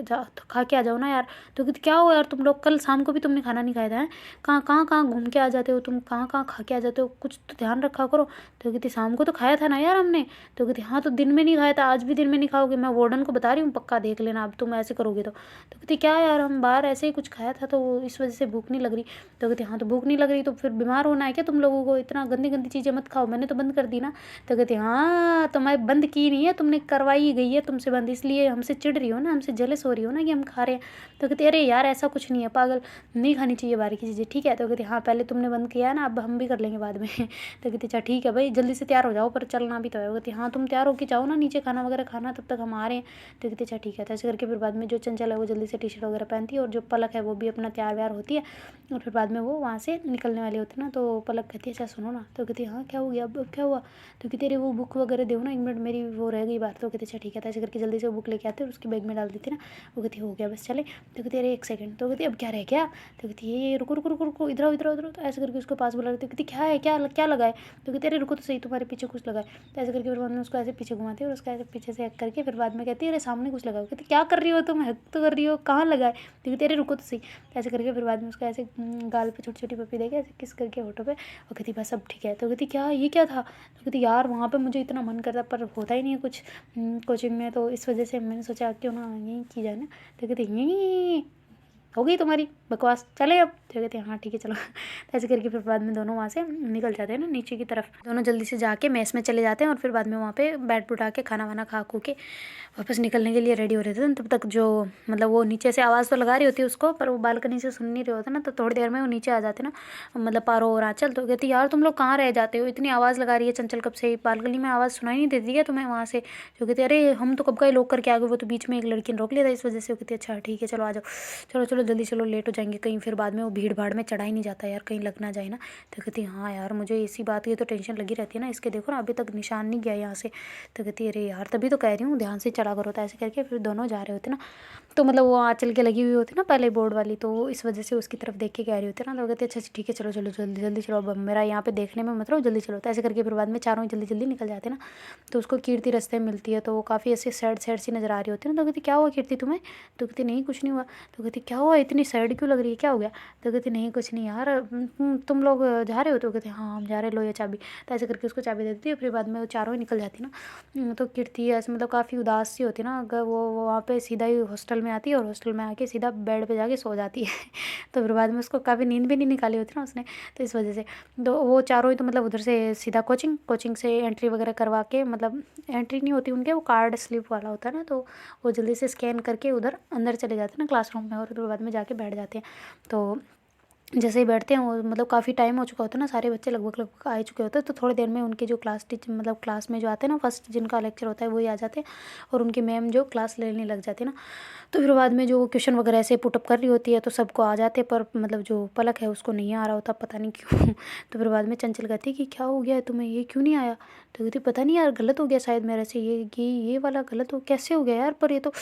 के आ जाओ ना यार। तो कहती क्या हो यार तुम लोग, कल शाम को भी तुमने खाना नहीं खाया था, कहाँ कहाँ कहाँ घूम के आ जाते हो तुम, कहाँ कहाँ खा के आ जाते हो, कुछ तो ध्यान रखा करो। तो कहती शाम को तो खाया था ना यार हमने। तो कहती हाँ तो दिन में नहीं खाया था, आज भी दिन में नहीं खाओगे, मैं वार्डन को बता रही हूँ पक्का देख लेना अब तुम ऐसे करोगे तो। कहती क्या यार हम बाहर ऐसे ही कुछ खाया था तो इस वजह से भूख नहीं लग रही। तो कहती हाँ तो भूख नहीं लग रही तो फिर बीमार होना है क्या तुम लोगों को, इतना गंदी गंदी चीज़ें मत खाओ, मैंने तो बंद कर दी ना। तो कहती हाँ तो मैं बंद की नहीं है, तुमने करवाई गई है तुमसे बंद, इसलिए हमसे चिढ़ रही हो ना, हमसे जेलस हो रही हो ना कि हम खा रहे हैं। तो कहती अरे यार ऐसा कुछ नहीं है पागल, नहीं खानी चाहिए बाहर की चीज़ें ठीक है। तो कहती हाँ पहले तुमने बंद किया है ना, अब हम भी कर लेंगे बाद में। तो कहती अच्छा ठीक है भाई जल्दी से तैयार हो जाओ, पर चलना भी तो है। वो कहती हाँ तुम तैयार होके जाओ ना नीचे खाना वगैरह खाना, तब तक हम आ रहे हैं। तो कहती अच्छा ठीक है। तो ऐसे करके फिर बाद में जो चंचल है वो जल्दी से टी शर्ट वगैरह पहनती है, और जो पलक है वो भी अपना तैयार व्यार होती है, और फिर बाद में वो वहाँ से निकलने वाली होती है ना। तो पलक कहती है अच्छा सुनो ना। तो कहती हाँ क्या हो गया, अब क्या हुआ। तो कहती अरे वो बुक वगैरह दो ना, 1 मिनट मेरी वो रह गई बात। तो कहती अच्छा ठीक है। तो ऐसे करके जल्दी से वो बुक लेके आते और उसकी बैग में डाल देती ना। वो कहती हो गया बस चले। तो कहती अरे 1 सेकंड। तो कहती अब क्या रह गया। तो कहती ये रुको रुको रुको रुको, इधर आओ इधर आओ इधर आओ। तो ऐसे करके उसको पास बुला रही। तो कहती क्या है क्या क्या लगा है। तो कहती अरे रुको तो सही तुम्हारे पीछे कुछ लगा है। तो ऐसे करके फिर बाद में उसको ऐसे पीछे घुमाती है और उसका ऐसे पीछे से हक करके फिर बाद में कहती है अरे सामने कुछ लगा, कहती क्या कर रही हो तुम, हक तो कर रही हो, कहाँ लगा है, तो कहती अरे रुको तो सही। तो ऐसे करके फिर बाद में उसका ऐसे गाल पे छोटी छोटी पप्पी देके ऐसे किस करके होठों पे, और कहती बस अब ठीक है। तो कहती क्या ये क्या था, तो कहती यार वहाँ पे मुझे इतना मन करता पर होता ही नहीं है कुछ कोचिंग में, तो इस वजह से मैंने सोचा क्यों ना यहीं की जाए ना। तो कहती यहीं हो गई तुम्हारी बकवास, चले अब। तो कहते हैं हाँ ठीक है चलो। तो ऐसे करके फिर बाद में दोनों वहाँ से निकल जाते हैं ना नीचे की तरफ, दोनों जल्दी से जाके मेस में चले जाते हैं और फिर बाद में वहाँ पे बैठ बुठा के खाना वाना खा खू के वापस निकलने के लिए रेडी हो रहे थे। तब तक जो मतलब वो नीचे से आवाज़ तो लगा रही होती है उसको, पर वो बालकनी से सुन नहीं रहे होते ना, तो थोड़ी देर में वो नीचे आ जाते ना, मतलब पारो और आंचल। तो कहती यार तुम लोग कहाँ रह जाते हो, इतनी आवाज़ लगा रही है चंचल कब से, बालकनी में आवाज़ सुनाई नहीं देती है तुम्हें वहाँ से। जो कहते अरे हम तो कब का ही लॉक करके आ गए, वो तो बीच में एक लड़की ने रोक लिया था इस वजह से। वो कहती अच्छा ठीक है चलो आ जाओ, चलो चलो जल्दी चलो लेट हो जाएंगे कहीं, फिर बाद में वो भीड़ भाड़ में चढ़ा ही नहीं जाता यार, कहीं लग ना जाए ना। तो कहती हाँ यार मुझे इसी बात की तो टेंशन लगी रहती है ना, इसके देखो ना अभी तक निशान नहीं गया यहाँ से। तो कहती अरे यार तभी तो कह रही हूँ ध्यान से चढ़ा करो। तो ऐसे करके फिर दोनों जा रहे होते ना, तो मतलब वो आँचल के लगी हुई होती ना पहले बोर्ड वाली, तो वो इस वजह से उसकी तरफ देख के कह रही होती है ना। तो कहते अच्छा ठीक है चलो चलो जल्दी जल्दी चलो, अब मेरा यहाँ पे देखने में मतलब जल्दी चलो। तो ऐसे करके फिर बाद में चारों जल्दी जल्दी निकल जाते ना। तो उसको कीर्ति रास्ते में मिलती है, तो वो काफ़ी ऐसे सैड सैड सी नज़र आ रही होती है ना। तो कहती क्या हुआ कीर्ति तुम्हें, तो कहती नहीं कुछ नहीं हुआ। तो कहती क्या हुआ इतनी सैड क्यों लग रही है, क्या हो गया। तो कहती नहीं कुछ नहीं यार, तुम लोग जा रहे हो। तो कहते हाँ हम जा रहे, लो ये चाबी। तो ऐसे करके उसको चाबी दे देती है, फिर बाद में वो चारों ही निकल जाती ना। तो कीर्ति ऐसे मतलब काफ़ी उदास सी होती ना, अगर वो वहाँ पे सीधा ही हॉस्टल में आती है और हॉस्टल में आके सीधा बेड पे जाके सो जाती है। तो फिर बाद में उसको काफ़ी नींद भी नहीं निकाली होती ना उसने, तो इस वजह से तो वो चारों ही तो मतलब उधर से सीधा कोचिंग से एंट्री वगैरह करवा के, मतलब एंट्री नहीं होती उनके, वो कार्ड स्लिप वाला होता है ना, तो वो जल्दी से स्कैन करके उधर अंदर चले जाते हैं ना क्लासरूम में, और फिर बाद में जाके बैठ जाते हैं। तो जैसे ही बैठते हैं वो मतलब काफ़ी टाइम हो चुका होता है ना, सारे बच्चे लगभग लगभग आ चुके होते हैं, तो थोड़ी देर में उनके जो क्लास टीचर मतलब क्लास में जो आते हैं ना फर्स्ट जिनका लेक्चर होता है वही आ जाते हैं, और उनकी मैम जो क्लास लेने लग जाती है ना। तो फिर बाद में जो क्वेश्चन वगैरह ऐसे पुटअप कर रही होती है तो सबको आ जाते हैं, पर मतलब जो पलक है उसको नहीं आ रहा होता पता नहीं क्यों। तो फिर बाद में चंचल कहती है कि क्या हो गया है तुम्हें, ये क्यों नहीं आया। तो कहती पता नहीं यार गलत हो गया शायद मेरे से, ये वाला गलत हो कैसे हो गया यार, पर ये तो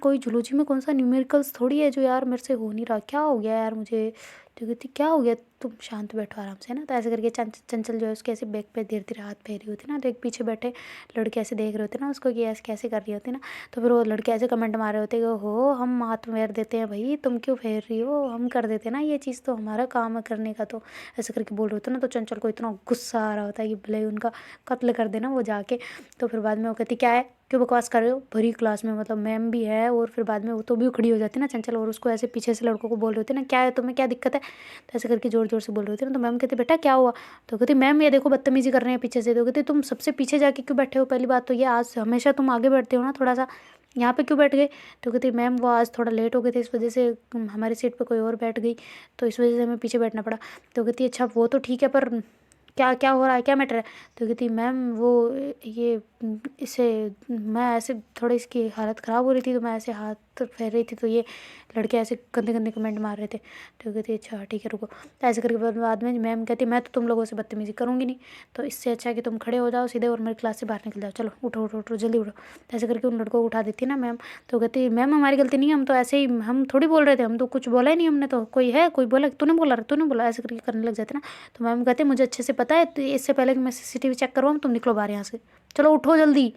कोई जूलॉजी में कौन सा न्यूमेरिकल्स थोड़ी है जो यार मेरे से हो नहीं रहा, क्या हो गया यार मुझे। तो कहती क्या हो गया, तुम शांत बैठो आराम से ना। तो ऐसे करके चंचल जो है उसके ऐसे बैक पे धीरे धीरे हाथ फेरी होती ना, तो एक पीछे बैठे लड़के ऐसे देख रहे होते ना उसको कि ऐसे कैसे कर रही होती ना। तो फिर वो लड़के ऐसे कमेंट मार रहे होते कि हो हम हाथ फेर देते हैं भाई, तुम क्यों फेर रही हो, हम कर देते ना ये चीज़, तो हमारा काम है करने का। तो ऐसे करके बोल रहे होते ना, तो चंचल को इतना गुस्सा आ रहा होता है कि भले उनका कत्ल कर देना वो जाके। तो फिर बाद में वो कहती क्या है क्यों बकवास कर रहे हो, भरी क्लास में मतलब मैम भी है, और फिर बाद में वो तो भी खड़ी हो जाती है ना चंचल, और उसको ऐसे पीछे से लड़कों को बोल रहे होते ना क्या है तुम्हें क्या दिक्कत है। तो ऐसे करके जोर जोर से बोल रहे होते ना। तो मैम कहती बेटा क्या हुआ। तो कहती मैम ये देखो बदतमीजी कर रहे हैं पीछे से। तो कहती तुम सबसे पीछे जाके क्यों बैठे हो, पहली बात तो ये आज हमेशा तुम आगे बैठते हो ना थोड़ा सा, यहाँ पे क्यों बैठ गए। तो कहती मैम वो आज थोड़ा लेट हो गए थे इस वजह से हमारी सीट पे कोई और बैठ गई, तो इस वजह से हमें पीछे बैठना पड़ा। तो कहती अच्छा वो तो ठीक है पर क्या क्या हो रहा है, क्या मैटर है। तो कहती मैम वो ये इसे मैं ऐसे थोड़ी इसकी हालत ख़राब हो रही थी तो मैं ऐसे हाथ फेर रही थी, तो ये लड़के ऐसे गंदे गंदे कमेंट मार रहे थे। तो कहती अच्छा ठीक है रुको। तो ऐसे करके बाद में मैम कहती मैं तो तुम लोगों से बदतमीजी करूँगी नहीं, तो इससे अच्छा है कि तुम खड़े हो जाओ सीधे और मेरी क्लास से बाहर निकल जाओ, चलो उठो उठो उठो जल्दी उठो। तो ऐसे करके उन लड़कों को उठा देती है ना मैम। तो कहती मैम हमारी गलती नहीं है, हम तो ऐसे ही हम थोड़ी बोल रहे थे, हम तो कुछ बोला ही नहीं हमने, तो कोई है कोई बोला तूने बोला ऐसे करके करने लग जाते ना। तो मैम कहते मुझे अच्छे से पता है, तो इससे पहले कि मैं CCTV चेक करवाऊँ तुम निकलो बाहर यहाँ से, चलो उठो जल्दी।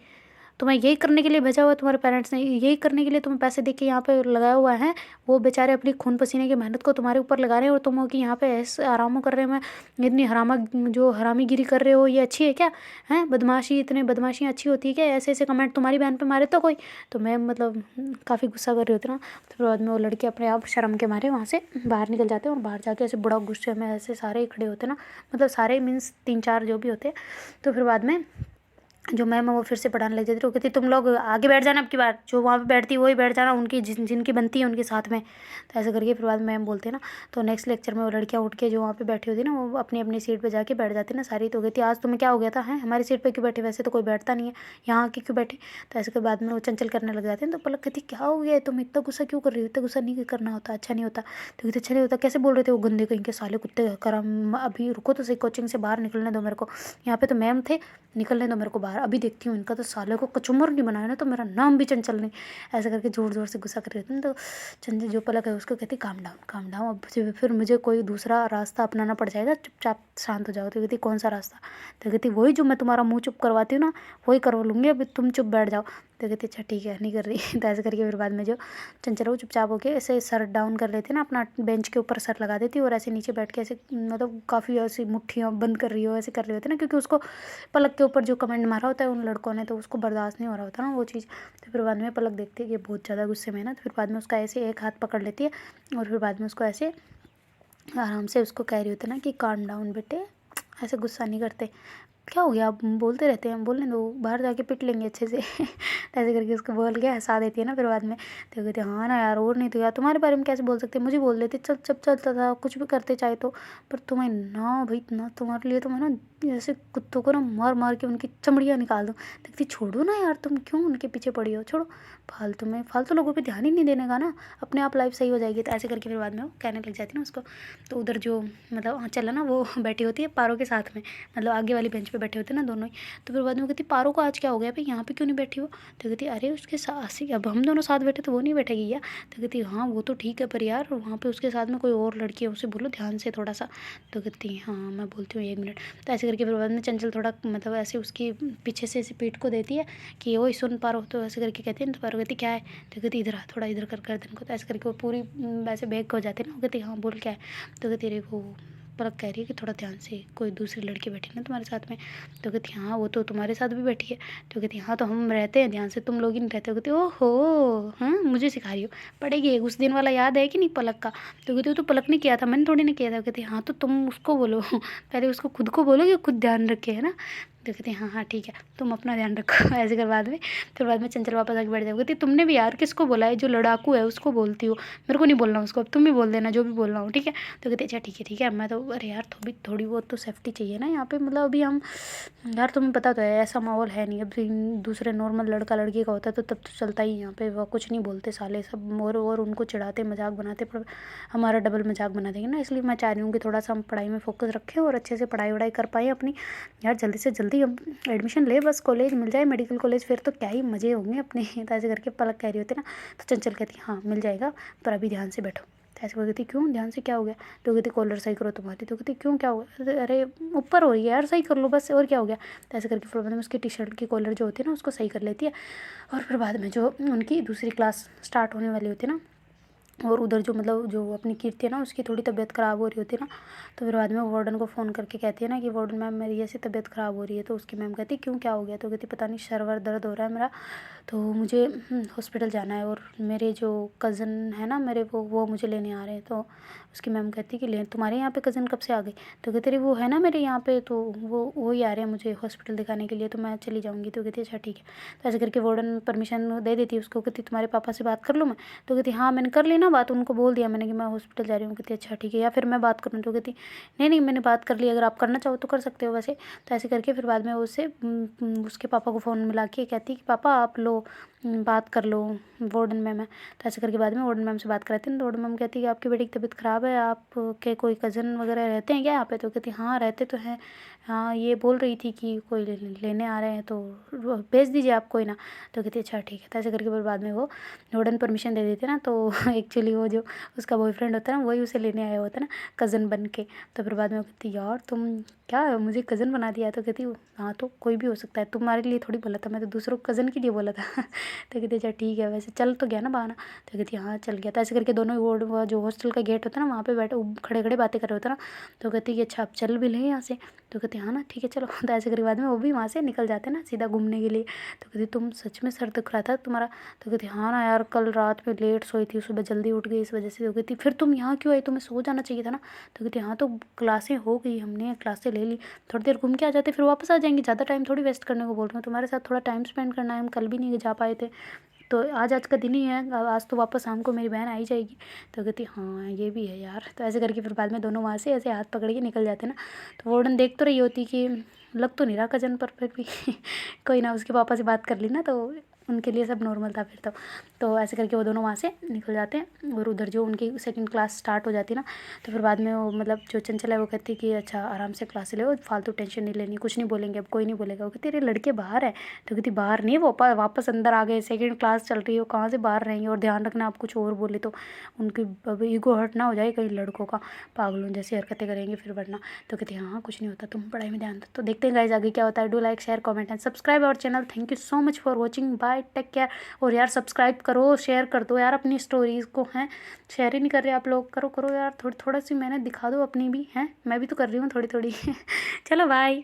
तुम्हें यही करने के लिए भेजा हुआ है तुम्हारे पेरेंट्स ने, यही करने के लिए तुम्हें पैसे दे के यहाँ पे लगाया हुआ है, वो बेचारे अपनी खून पसीने की मेहनत को तुम्हारे ऊपर लगा रहे हैं और तुम हो कि यहाँ पे ऐसे आरामों कर रहे हो, मैं इतनी हरामीगिरी कर रहे हो, ये अच्छी है क्या है, बदमाशी इतनी बदमाशियाँ अच्छी होती है क्या, ऐसे ऐसे कमेंट तुम्हारी बहन पे मारे तो कोई। तो मैम मतलब काफ़ी गुस्सा कर रही होती ना। तो फिर बाद में वो लड़के अपने आप शर्म के मारे वहाँ से बाहर निकल जाते हैं, और बाहर जाके ऐसे बड़ा गुस्से में ऐसे सारे ही खड़े होते ना, मतलब सारे मीन्स 3-4 जो भी होते हैं। तो फिर बाद में जो मैम है वो फिर से पढ़ाने लग जाती है, वो कहती तुम लोग आगे बैठ जाना, अब की बार जो वहाँ पे बैठती है वही बैठ जाना, उनकी जिनकी बनती है उनके साथ में। तो ऐसे करके फिर बाद में मैम बोलते हैं ना। तो नेक्स्ट लेक्चर में वो लड़कियाँ उठ के जो वहाँ पे बैठी होती है ना वो अपनी अपनी सीट पे जाके बैठ जाती है ना सारी। तो कहती आज तुम्हें क्या हो गया था, है हमारी सीट पर क्यों बैठे, वैसे तो कोई बैठता नहीं है, यहाँ आके क्यों बैठे। तो ऐसे के बाद में वो चंचल करने लग जाते हैं। तो पलक कहती क्या हो गया है, तुम इतना गुस्सा क्यों कर रही हो, इतना गुस्सा नहीं करना होता, अच्छा नहीं होता। तो कहते अच्छा नहीं होता, कैसे बोल रहे थे वो गंदे कहीं के साले कुत्ते करम, अभी रुको तो सही, कोचिंग से बाहर निकलने दो मेरे को, यहाँ पे तो मैम थे निकलने दो मेरे को बाहर, अभी देखती हूँ इनका तो साले को कचुम्बर नहीं बनाया ना तो मेरा नाम भी चंचल नहीं। ऐसा करके ज़ोर ज़ोर से गुस्सा कर रहे थे ना। तो चंचल जो पलक है उसको कहती काम डाउन काम डाउन, अब फिर मुझे कोई दूसरा रास्ता अपनाना पड़ जाएगा, चुपचाप शांत हो जाओ। तो कहती कौन सा रास्ता? तो कहती वही जो मैं तुम्हारा मुँह चुप करवाती हूँ ना, वही करवा लूँगी, अभी तुम चुप बैठ जाओ। तो कहती अच्छा ठीक है नहीं कर रही। तो ऐसे करके फिर बाद में जो चंचल वो चुपचाप होके ऐसे सर डाउन कर लेते ना, अपना बेंच के ऊपर सर लगा देती और ऐसे नीचे बैठ के ऐसे मतलब काफ़ी ऐसी मुट्ठियाँ बंद कर रही हो, ऐसे कर रहे होते ना, क्योंकि उसको पलक के ऊपर जो कमेंट मारा होता है उन लड़कों ने, तो उसको बर्दाश्त नहीं हो रहा होता ना वो चीज़। तो फिर बाद में पलक देखती है कि बहुत ज़्यादा गुस्से में है ना, तो फिर बाद में उसका ऐसे एक हाथ पकड़ लेती है और फिर बाद में उसको ऐसे आराम से उसको कह रही होती है ना कि काम डाउन बेटे, ऐसे गुस्सा नहीं करते, क्या हो गया आप बोलते रहते हैं, बोलने दो, बाहर जाके पिट लेंगे अच्छे से। ऐसे करके उसको बोल के हंसा देती है ना फिर बाद में। तो कहते हाँ ना यार, और नहीं तो यार तुम्हारे बारे में कैसे बोल सकते, मुझे बोल देते चल जब चलता था कुछ भी करते चाहे तो, पर तुम्हें ना भाई ना, तुम्हारे लिए तो मैं ना जैसे कुत्तों को ना मार मार के उनकी चमड़ियाँ निकाल दूँ। देखती छोड़ो ना यार, तुम क्यों उनके पीछे पड़ी हो, छोड़ो, फालतू में फालतू लोगों पे ध्यान ही नहीं देने का ना, अपने आप लाइफ सही हो जाएगी। तो ऐसे करके फिर बाद में वो कहने लग जाती ना उसको। तो उधर जो मतलब आँचल है ना वो बैठी होती है पारो के साथ में, मतलब आगे वाली बेंच पे बैठे होते हैं ना दोनों ही। तो फिर बाद में कहती पारो को आज क्या हो गया भाई, यहाँ पे क्यों नहीं बैठी हो? तो कहती अरे उसके साथ अब हम दोनों साथ बैठे तो वो नहीं बैठेगी क्या? तो कहती हाँ वो तो ठीक है, पर यार वहाँ पे उसके साथ में कोई और लड़की है, उसे बोलो ध्यान से थोड़ा सा। तो कहती हाँ मैं बोलती हूँ 1 मिनट। तो ऐसे करके फिर बाद में चंचल थोड़ा मतलब ऐसे उसकी पीछे से ऐसे पीठ को देती है कि वो सुन पारो। तो ऐसे करके कहती है ना, तो पारो कहती क्या है? तो कहती इधर आ, थोड़ा इधर कर गर्दन को। तो ऐसे करके वो पूरी वैसे बैग हो जाते हैं ना। वो कहती हाँ बोल क्या है? तो कहती अरे वो पलक कह रही है कि थोड़ा ध्यान से, कोई दूसरी लड़की बैठी ना तुम्हारे साथ में। तो कहती हाँ वो तो तुम्हारे साथ भी बैठी है। तो कहती हाँ तो हम रहते हैं ध्यान से, तुम लोग ही नहीं रहते हो। कहती ओहो हाँ मुझे सिखा रही हो, पड़ेगी उस दिन वाला याद है कि नहीं पलक का? तो कहती वो तो पलक ने किया था, मैंने थोड़ी ना किया था। कहती हाँ तो तुम उसको बोलो, पहले उसको खुद को बोलो कि खुद ध्यान रखे है ना। तो कहती हाँ हाँ ठीक है तुम अपना ध्यान रखो। ऐसे कर बाद में फिर बाद में चंचल वापस आके बैठ जाओ। कहती तुमने भी यार किसको बोला है, जो लड़ाकू है उसको बोलती हो, मेरे को नहीं बोलना उसको, अब तुम भी बोल देना जो भी बोल रहा हूँ ठीक है। तो कहती अच्छा ठीक है मैं तो, अरे यार थोड़ी बहुत तो सेफ्टी चाहिए ना यहाँ पे, मतलब अभी हम यार तुम्हें पता तो है ऐसा माहौल है नहीं, अब दूसरे नॉर्मल लड़का लड़की का होता है तो तब तो चलता ही, यहाँ पे वो कुछ नहीं बोलते साले सब, और उनको चिढ़ाते मजाक बनाते, पर हमारा डबल मजाक बना देंगे ना। इसलिए मैं चाह रही हूँ कि थोड़ा सा हम पढ़ाई में फोकस रखें और अच्छे से पढ़ाई वढ़ाई कर पाएँ अपनी। यार जल्दी से जल्दी अब एडमिशन ले, बस कॉलेज मिल जाए मेडिकल कॉलेज, फिर तो क्या ही मज़े होंगे अपने। तो ऐसे करके पलक कह रही होती ना। तो चंचल कहती हाँ मिल जाएगा, पर अभी ध्यान से बैठो। तो ऐसे कहती क्यों ध्यान से क्या हो गया? तो कहती कॉलर सही करो तुम्हारी। तो कहती क्यों क्या हो गया? अरे ऊपर हो रही है यार, सही कर लो बस, और क्या हो गया? तो ऐसे करके फिर बाद में उसकी टी शर्ट की कॉलर जो होती है ना उसको सही कर लेती है। और फिर बाद में जो उनकी दूसरी क्लास स्टार्ट होने वाली होती है ना, और उधर जो मतलब जो अपनी कीर्ति है ना उसकी थोड़ी तबीयत ख़राब हो रही होती है ना। तो फिर बाद में वार्डन को फ़ोन करके कहती है ना कि वार्डन मैम मेरी ऐसी तबीयत ख़राब हो रही है। तो उसकी मैम कहती क्यों क्या हो गया? तो कहती पता नहीं सर वर दर्द हो रहा है मेरा, तो मुझे हॉस्पिटल जाना है, और मेरे जो कज़न है ना मेरे वो मुझे लेने आ रहे हैं। तो उसकी मैम कहती कि ले तुम्हारे यहाँ पे कज़न कब से आ गई? तो कहती रही वो है ना मेरे यहाँ पे, तो वो ही आ रहे हैं मुझे हॉस्पिटल दिखाने के लिए, तो मैं चली जाऊँगी। तो कहती अच्छा ठीक है। तो ऐसे करके वार्डन परमिशन दे देती है उसको। कहती तुम्हारे पापा से बात कर लूँ मैं? तो कहती हाँ मैंने कर ली ना बात, उनको बोल दिया मैंने कि मैं हॉस्पिटल जा रही हूँ। कहती अच्छा ठीक है, या फिर मैं बात करूँ? तो कहती नहीं मैंने बात कर ली, अगर आप करना चाहो तो कर सकते हो वैसे। तो ऐसे करके फिर बाद में उससे उसके पापा को फ़ोन मिला के कहती कि पापा आप लो बात कर लो वार्डन मैम है। तो ऐसे करके बाद में वार्डन मैम से बात कराती है। तो वार्डन मैम कहती है कि आपकी बेटी की तबीयत ख़राब है, आप के कोई कज़न वगैरह रहते हैं क्या यहाँ पे? तो कहती हाँ रहते तो हैं, हाँ ये बोल रही थी कि कोई लेने आ रहे हैं तो भेज दीजिए आप कोई ना। तो कहती अच्छा ठीक है। तो ऐसे करके फिर बाद में वो वार्डन परमिशन दे देती है ना। तो एक्चुअली वो जो उसका बॉयफ्रेंड होता है ना वही उसे लेने आया होता है ना कज़न बन के। तो फिर बाद में वो कहती यार तुम क्या मुझे कज़न बना दिया? तो कहती हाँ तो कोई भी हो सकता है, तुम्हारे लिए थोड़ी बोला था, मैं तो दूसरों कज़न के लिए बोला था। तो कहती अच्छा ठीक है, वैसे चल तो गया ना बहाना? तो कहती हाँ चल गया। तो ऐसे करके दोनों वार्ड वो जो हॉस्टल का गेट होता है ना वहाँ पे बैठे खड़े खड़े बातें कर रहे होते ना। तो कहती कि अच्छा आप चल भी लें यहाँ से? तो कहती हाँ ना ठीक है चलो। तो ऐसे करके बाद में वो भी वहाँ से निकल जाते ना सीधा घूमने के लिए। तो कहती तुम सच में सर दुख रहा था तुम्हारा? तो कहती हाँ ना यार कल रात में लेट सोई थी, सुबह जल्दी उठ गई इस वजह से। तो कहती फिर तुम यहाँ क्यों आई, तुम्हें सो जाना चाहिए था ना? तो कहती हाँ तो क्लासें हो गई, हमने क्लासें ले ली, थोड़ी देर घूम के आ जाते फिर वापस आ जाएंगे, ज़्यादा टाइम थोड़ी वेस्ट करने को बोल रही हूँ, तुम्हारे साथ थोड़ा टाइम स्पेंड करना है, हम कल भी नहीं जा पाए थे, तो आज का दिन ही है, आज तो वापस शाम को मेरी बहन आ ही जाएगी। तो कहती हाँ ये भी है यार। तो ऐसे करके फिर बाद में दोनों वहाँ से ऐसे हाथ पकड़ के निकल जाते ना। तो वार्डन देख तो रही होती कि लग तो नहीं रहा कज़न, पर फिर भी कोई ना, उसके पापा से बात कर ली ना तो उनके लिए सब नॉर्मल था फिर तो ऐसे करके वो दोनों वहाँ से निकल जाते हैं। और उधर जो उनकी सेकंड क्लास स्टार्ट हो जाती है ना, तो फिर बाद में वो मतलब जो चंचल है वो कहती कि अच्छा आराम से क्लास ले, फालतू टेंशन नहीं लेनी, कुछ नहीं बोलेंगे, अब कोई नहीं बोलेगा। वो कहती अरे लड़के बाहर है, तो कहती बाहर नहीं, वो वापस अंदर आ गए, सेकंड क्लास चल रही है, वो कहाँ से बाहर रहेंगे, और ध्यान रखना आप कुछ और बोले तो उनकी अब ईगो हर्ट ना हो जाए, कई लड़कों का पागलों जैसी हरकतें करेंगे फिर वरना। तो कहती हाँ कुछ नहीं होता, तुम पढ़ाई में ध्यान दो। तो देखते हैं गाइस आगे क्या होता है। Do like share comment and subscribe our channel. Thank you so much for watching, bye, take care. और यार सब्सक्राइब करो, शेयर कर दो यार अपनी स्टोरीज़ को, हैं शेयर ही नहीं कर रहे आप लोग, करो करो यार, थोड़ा सी मेहनत दिखा दो अपनी भी, हैं मैं भी तो कर रही हूँ थोड़ी थोड़ी चलो बाय।